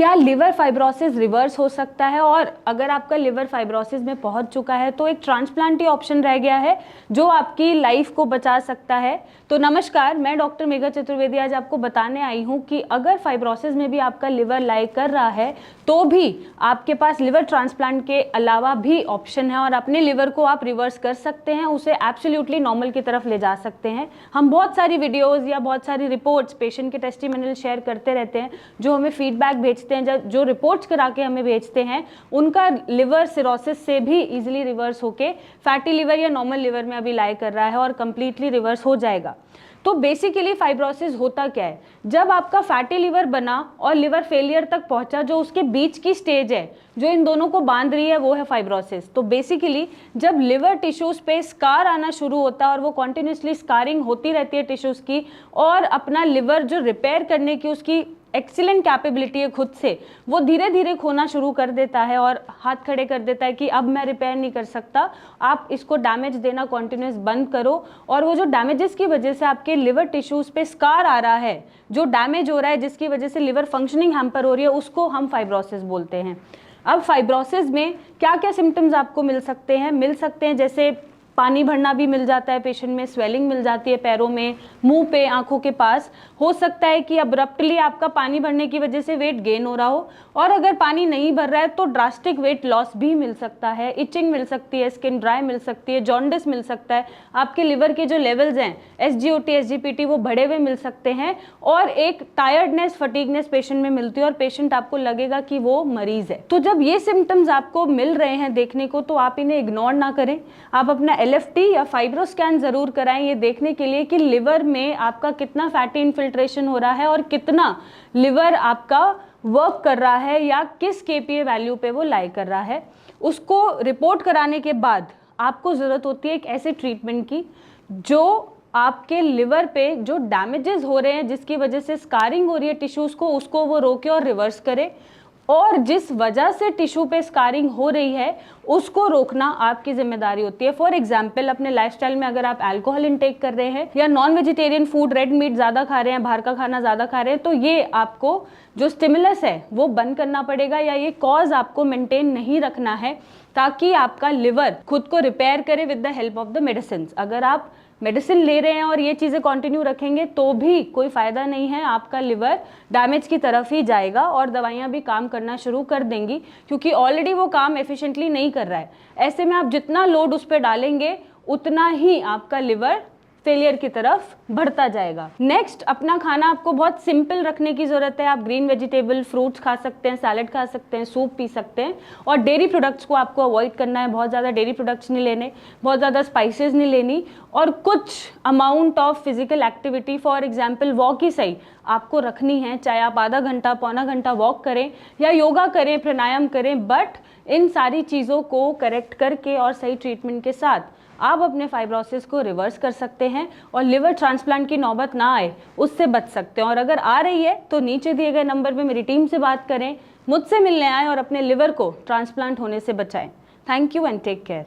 क्या liver fibrosis reverse हो सकता है? और अगर आपका लिवर फाइब्रोसिस में पहुंच चुका है तो एक ट्रांसप्लांट ही ऑप्शन रह गया है जो आपकी लाइफ को बचा सकता है। तो नमस्कार, मैं डॉक्टर मेघा चतुर्वेदी आज आपको बताने आई हूं कि अगर फाइब्रोसिस में भी आपका लिवर लाई कर रहा है तो भी आपके पास लिवर ट्रांसप्लांट के अलावा भी ऑप्शन है और अपने लिवर को आप रिवर्स कर सकते हैं, उसे एब्सोल्युटली नॉर्मल की तरफ ले जा सकते हैं। हम बहुत सारी वीडियोज़ या बहुत सारी रिपोर्ट्स, पेशेंट के टेस्टिमोनियल शेयर करते रहते हैं जो हमें फीडबैक भेजते हैं, जो रिपोर्ट्स करा के हमें भेजते हैं, उनका लिवर सिरोसिस से भी इजीली रिवर्स होके फैटी लिवर या नॉर्मल लिवर में अभी लाई कर रहा है और कंप्लीटली रिवर्स हो जाएगा। तो बेसिकली फाइब्रोसिस होता क्या है? जब आपका फैटी लिवर बना और लिवर फेलियर तक पहुंचा, जो उसके बीच की स्टेज है जो इन दोनों को बांध रही है, वो है फाइब्रोसिस। तो बेसिकली जब लिवर टिश्यूज पे स्कार आना शुरू होता है और वो कॉन्टिन्यूसली स्कारिंग होती रहती है टिश्यूज की, और अपना लिवर जो रिपेयर करने की उसकी एक्सीलेंट कैपेबिलिटी है खुद से, वो धीरे धीरे खोना शुरू कर देता है और हाथ खड़े कर देता है कि अब मैं रिपेयर नहीं कर सकता, आप इसको डैमेज देना कॉन्टिन्यूस बंद करो। और वो जो डैमेजेस की वजह से आपके लिवर टिश्यूज पे स्कार आ रहा है, जो डैमेज हो रहा है, जिसकी वजह से लिवर फंक्शनिंग हैम्पर हो रही है, उसको हम फाइब्रोसिस बोलते हैं। अब फाइब्रोसिस में क्या क्या सिम्टम्स आपको मिल सकते हैं? जैसे पानी भरना भी मिल जाता है पेशेंट में, स्वेलिंग मिल जाती है पैरों में, मुंह पे, आंखों के पास। हो सकता है कि अब्रप्टली आपका पानी भरने की वजह से वेट गेन हो रहा हो, और अगर पानी नहीं भर रहा है तो ड्रास्टिक वेट लॉस भी मिल सकता है, इचिंग मिल सकती है, स्किन ड्राई मिल सकती है, जॉन्डिस मिल सकता है, आपके लिवर के जो लेवल्स हैं SGOT SGPT वो बढ़े हुए मिल सकते हैं, और एक टायर्डनेस, फटीगनेस पेशेंट में मिलती है और पेशेंट आपको लगेगा कि वो मरीज है। तो जब ये सिम्टम्स आपको मिल रहे हैं देखने को, तो आप इन्हें इग्नोर ना करें, आप अपना LFT या फाइब्रो स्कैन जरूर कराएं, ये देखने के लिए कि लिवर में आपका कितना फैटी इन्फिल्ट्रेशन हो रहा है और कितना लिवर आपका वर्क कर रहा है या किस KPA वैल्यू पे वो लाई कर रहा है। उसको रिपोर्ट कराने के बाद आपको ज़रूरत होती है एक ऐसे ट्रीटमेंट की जो आपके लिवर पे जो डैमेजेस हो रहे हैं, जिसकी वजह से स्कारिंग हो रही है टिश्यूज़ को, उसको वो रोके और रिवर्स करे, और जिस वजह से टिश्यू पे स्कारिंग हो रही है उसको रोकना आपकी जिम्मेदारी होती है। फॉर एग्जाम्पल, अपने लाइफस्टाइल में अगर आप अल्कोहल इंटेक कर रहे हैं या non vegetarian food, red meat ज़्यादा खा रहे हैं, बाहर का खाना ज़्यादा खा रहे हैं, तो ये आपको जो स्टिमुलस है वो बंद करना पड़ेगा, या ये कॉज आपको मेंटेन नहीं रखना है ताकि आपका लिवर खुद को रिपेयर करे with the help of the medicine. अगर आप मेडिसिन ले रहे हैं और ये चीज़ें कंटिन्यू रखेंगे तो भी कोई फ़ायदा नहीं है, आपका लिवर डैमेज की तरफ ही जाएगा और दवाइयाँ भी काम करना शुरू कर देंगी, क्योंकि ऑलरेडी वो काम एफिशिएंटली नहीं कर रहा है। ऐसे में आप जितना लोड उस पर डालेंगे उतना ही आपका लिवर फेलियर की तरफ बढ़ता जाएगा। नेक्स्ट, अपना खाना आपको बहुत सिंपल रखने की ज़रूरत है। आप ग्रीन वेजिटेबल, फ्रूट्स खा सकते हैं, सैलड खा सकते हैं, सूप पी सकते हैं, और डेयरी प्रोडक्ट्स को आपको अवॉइड करना है। बहुत ज़्यादा डेयरी प्रोडक्ट्स नहीं लेने, बहुत ज़्यादा स्पाइसेस नहीं लेनी, और कुछ amount of physical activity, for example walk ही सही, आपको रखनी है। चाहे आप आधा घंटा, पौना घंटा वॉक करें या योगा करें, प्राणायाम करें, बट इन सारी चीज़ों को करेक्ट करके और सही ट्रीटमेंट के साथ आप अपने फाइब्रोसिस को रिवर्स कर सकते हैं और लिवर ट्रांसप्लांट की नौबत ना आए उससे बच सकते हैं। और अगर आ रही है तो नीचे दिए गए नंबर पे मेरी टीम से बात करें, मुझसे मिलने आएँ और अपने लिवर को ट्रांसप्लांट होने से बचाएं। Thank you and take care.